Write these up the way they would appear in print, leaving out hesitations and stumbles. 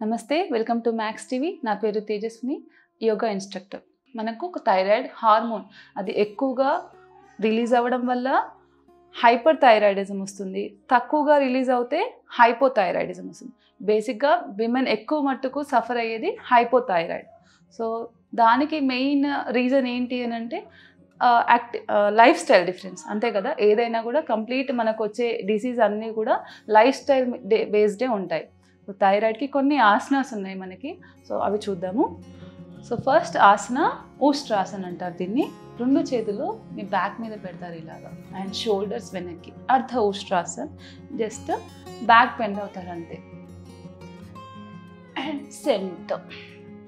నమస్తే, welcome to max TV. నా పేరు తేజస్విని, యోగా ఇన్స్ట్రక్టర్. మనకు ఒక థైరాయిడ్ హార్మోన్ అది ఎక్కువగా రిలీజ్ అవ్వడం వల్ల హైపర్ థైరాయిడిజం వస్తుంది, తక్కువగా రిలీజ్ అవుతే హైపోథైరాయిడిజం వస్తుంది. బేసిక్గా విమెన్ ఎక్కువ మట్టుకు సఫర్ అయ్యేది హైపోథైరాయిడ్. సో దానికి మెయిన్ రీజన్ ఏంటి అని అంటే లైఫ్ స్టైల్ డిఫరెన్స్, అంతే కదా. ఏదైనా కూడా కంప్లీట్ మనకు వచ్చే డిసీజ్ అన్నీ కూడా లైఫ్ స్టైల్ బేస్డే ఉంటాయి. థైరాయిడ్కి కొన్ని ఆసనాస్ ఉన్నాయి మనకి, సో అవి చూద్దాము. సో ఫస్ట్ ఆసన ఊష్ట్రాసన్ అంటారు దీన్ని. రెండు చేతులు మీ బ్యాక్ మీద పెడతారు ఇలాగా, అండ్ షోల్డర్స్ వెనక్కి. అర్ధ ఊష్ట్రాసన్, జస్ట్ బ్యాక్ బెండ్ అవుతారు అంతే. And centre.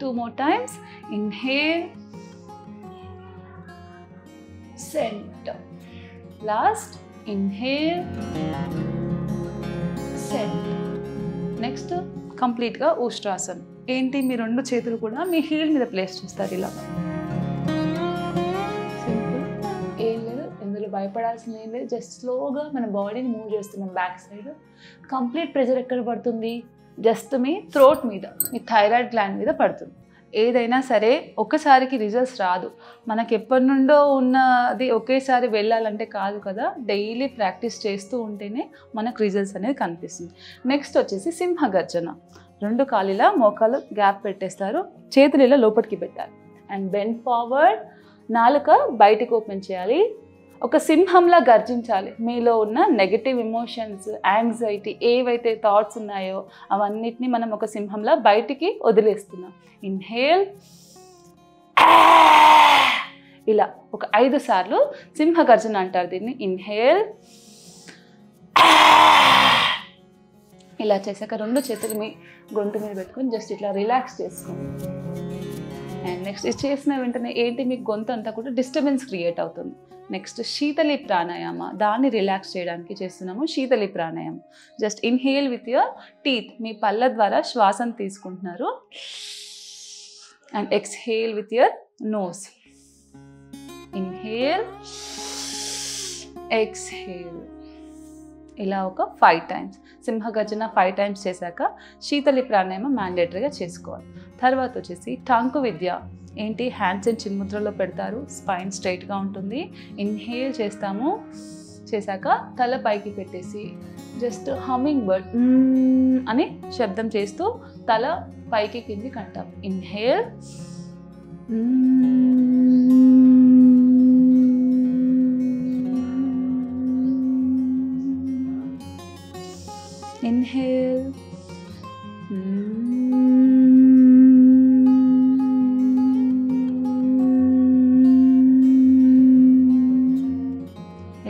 2 more times. Inhale, center. Last, inhale, center. Next కంప్లీట్గా ఊష్ట్రాసన్. ఏంటి, మీ రెండు చేతులు కూడా మీ హీల్ మీద ప్లేస్ చేస్తారు ఇలా. సింపుల్, ఏం లేదు, ఇందులో భయపడాల్సింది ఏం లేదు. జస్ట్ స్లోగా మన బాడీని మూవ్ చేస్తున్నాం బ్యాక్ సైడ్. కంప్లీట్ ప్రెషర్ ఎక్కడ పడుతుంది? జస్ట్ మీ థ్రోట్ మీద, మీ థైరాయిడ్ గ్లాండ్ మీద పడుతుంది. ఏదైనా సరే ఒక్కసారికి రిజల్ట్స్ రాదు. మనకి ఎప్పటి నుండో ఉన్నది ఒకేసారి వెళ్ళాలంటే కాదు కదా. డైలీ ప్రాక్టీస్ చేస్తూ ఉంటేనే మనకు రిజల్ట్స్ అనేది కనిపిస్తుంది. నెక్స్ట్ వచ్చేసి సింహగర్జన. రెండు కాళ్ళు ఇలా మోకాలు గ్యాప్ పెట్టేస్తారు, చేతులు ఇలా లోపలికి పెట్టాలి. అండ్ బెండ్ ఫార్వర్డ్, నాలుక బయటికి ఓపెన్ చేయాలి. ఒక సింహంలా గర్జించాలి. మీలో ఉన్న నెగటివ్ ఎమోషన్స్, యాంగ్జైటీ, ఏవైతే థాట్స్ ఉన్నాయో అవన్నిటిని మనం ఒక సింహంలా బయటికి వదిలేస్తున్నాం. ఇన్హేల్, ఇలా ఒక 5 సార్లు సింహగర్జన అంటారు దీన్ని. ఇన్హేల్, ఇలా చేశాక రెండు చేతులు మీ గొంతు మీద పెట్టుకొని జస్ట్ ఇట్లా రిలాక్స్ చేసుకోండి. అండ్ నెక్స్ట్ ఇది చేసిన వెంటనే ఏంటి, మీకు గొంతు అంతా కూడా డిస్టర్బెన్స్ క్రియేట్ అవుతుంది. నెక్స్ట్ శీతలి ప్రాణాయామ, దాన్ని రిలాక్స్ చేయడానికి చేస్తున్నాము. శీతలి ప్రాణాయామం. Just inhale with your teeth, మీ పళ్ళ ద్వారా శ్వాసను తీసుకుంటున్నారు. And exhale with your nose. Inhale, exhale. ఇలా ఒక 5 times. సింహగర్జన 5 times చేశాక శీతలి ప్రాణాయామం మ్యాండేటరీగా చేసుకోవాలి. తర్వాత వచ్చేసి టాంకు విద్య. ఏంటి, హ్యాండ్స్ అండ్ చిన్ముద్రలో పెడతారు, స్పైన్ స్ట్రైట్గా ఉంటుంది. ఇన్హేల్ చేస్తాము, చేశాక తల పైకి పెట్టేసి జస్ట్ హమ్మింగ్ బర్డ్ అని శబ్దం చేస్తూ తల పైకి కిందికి అంటాం. ఇన్హేల్, ఇన్హేల్,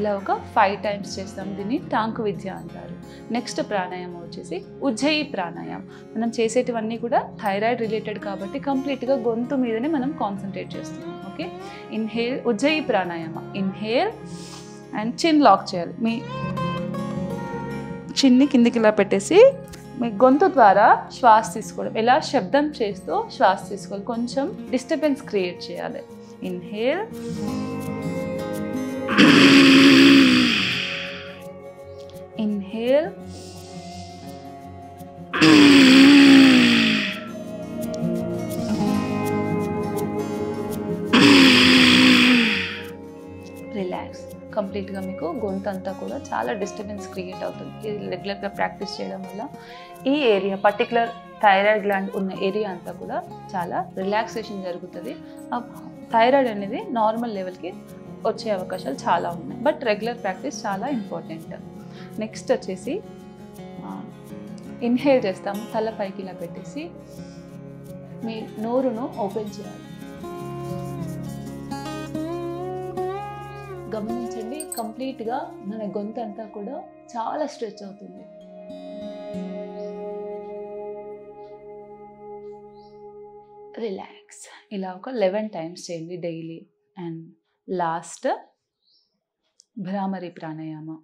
ఇలా ఒక 5 times చేస్తాం. దీన్ని టాంకు విద్య అంటారు. నెక్స్ట్ ప్రాణాయామం వచ్చేసి ఉజ్జయి ప్రాణాయామం. మనం చేసేటివన్నీ కూడా థైరాయిడ్ రిలేటెడ్ కాబట్టి కంప్లీట్గా గొంతు మీదనే మనం కాన్సన్ట్రేట్ చేస్తున్నాం. Okay, inhale, Ujjayi pranayama. Inhale and చిన్ లాక్ చేయాలి. మీ చిన్ని కిందికి ఇలా పెట్టేసి మీ గొంతు ద్వారా శ్వాస తీసుకోవడం, ఇలా శబ్దం చేస్తూ శ్వాస తీసుకోవాలి. కొంచెం డిస్టర్బెన్స్ క్రియేట్ చేయాలి. Inhale, inhale, relax. కంప్లీట్గా మీకు గొంతు అంతా కూడా చాలా డిస్టర్బెన్స్ క్రియేట్ అవుతుంది. ఇది రెగ్యులర్గా ప్రాక్టీస్ చేయడం వల్ల ఈ ఏరియా, పర్టికులర్ థైరాయిడ్ గ్లాండ్ ఉన్న ఏరియా అంతా కూడా చాలా రిలాక్సేషన్ జరుగుతుంది. థైరాయిడ్ అనేది నార్మల్ లెవెల్కి వచ్చే అవకాశాలు చాలా ఉన్నాయి, బట్ రెగ్యులర్ ప్రాక్టీస్ చాలా ఇంపార్టెంట్. నెక్స్ట్ వచ్చేసి ఇన్హేల్ చేస్తాము, తల పైకి ఇలా పెట్టేసి మీ నోరును ఓపెన్ చేయాలి. గమనించండి, కంప్లీట్గా మన గొంతు అంతా కూడా చాలా స్ట్రెచ్ అవుతుంది. రిలాక్స్. ఇలా ఒక 11 times చేయండి డైలీ. అండ్ లాస్ట్ భ్రామరి ప్రాణాయామం.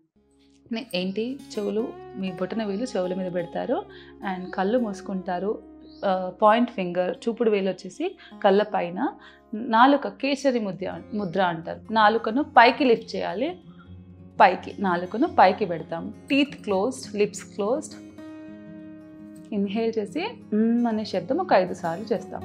ఏంటి, చెవులు, మీ బొటన వేలు చెవుల మీద పెడతారు అండ్ కళ్ళు మూసుకుంటారు. పాయింట్ ఫింగర్, చూపుడు వేలు వచ్చేసి కళ్ళ పైన. నాలుక కేసరి ముద్ర అంటారు. నాలుకను పైకి లిఫ్ట్ చేయాలి, పైకి నాలుకను పైకి పెడతాం. Teeth closed, lips closed. Inhale చేసి అనే శబ్దం ఒక 5 సార్లు చేస్తాం.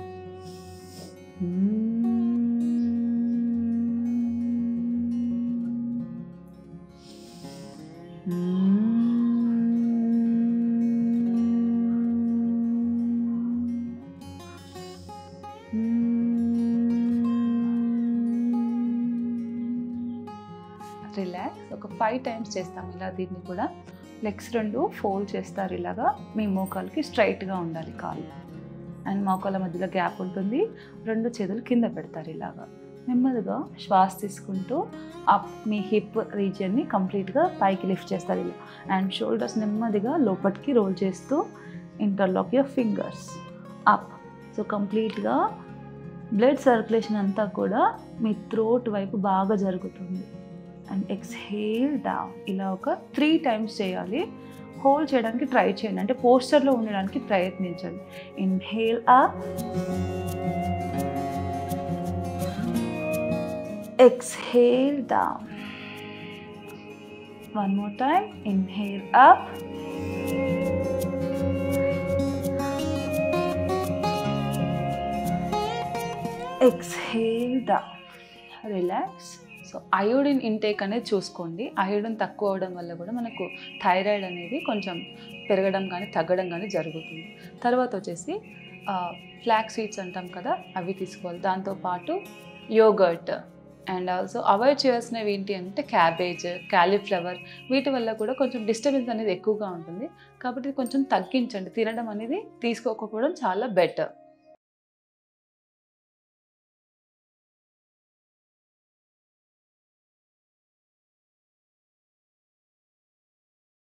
రిలాక్స్. ఒక 5 టైమ్స్ చేస్తాం ఇలా. దీన్ని కూడా లెగ్స్ 2 ఫోల్డ్ చేస్తారు ఇలాగా. మీ మోకాలకి స్ట్రైట్గా ఉండాలి కాళ్ళు, అండ్ మోకాల మధ్యలో గ్యాప్ ఉంటుంది. 2 చేతులు కింద పెడతారు ఇలాగా. నెమ్మదిగా శ్వాస తీసుకుంటూ అప్ మీ హిప్ రీజియన్ని కంప్లీట్గా పైకి లిఫ్ట్ చేస్తారు ఇలా. అండ్ షోల్డర్స్ నెమ్మదిగా లోపలికి రోల్ చేస్తూ interlock your fingers up. So కంప్లీట్గా బ్లడ్ సర్క్యులేషన్ అంతా కూడా మీ థ్రోట్ వైపు బాగా జరుగుతుంది. And exhale down. ఇలా ఒక 3 టైమ్స్ చేయాలి. హోల్డ్ చేయడానికి ట్రై చేయండి, అంటే పోస్చర్లో ఉండడానికి ప్రయత్నించండి. Inhale up, exhale down. One more time. Inhale up, exhale down. Relax. So iodine intake అనేది చూసుకోండి. అయోడిన్ తక్కువ అవడం వల్ల కూడా మనకు థైరాయిడ్ అనేది కొంచెం పెరగడం కానీ తగ్గడం కానీ జరుగుతుంది. తర్వాత వచ్చేసి ఫ్లాక్ సీడ్స్ అంటాం కదా, అవి తీసుకోవాలి. దాంతోపాటు యోగర్ట్, అండ్ ఆల్సో అవాయిడ్ చేయాల్సినవి ఏంటి అంటే క్యాబేజ్, క్యాలీఫ్లవర్. వీటి వల్ల కూడా కొంచెం డిస్టర్బెన్స్ అనేది ఎక్కువగా ఉంటుంది. కాబట్టి కొంచెం తగ్గించండి. తినడం అనేది తీసుకోకపోవడం చాలా బెటర్.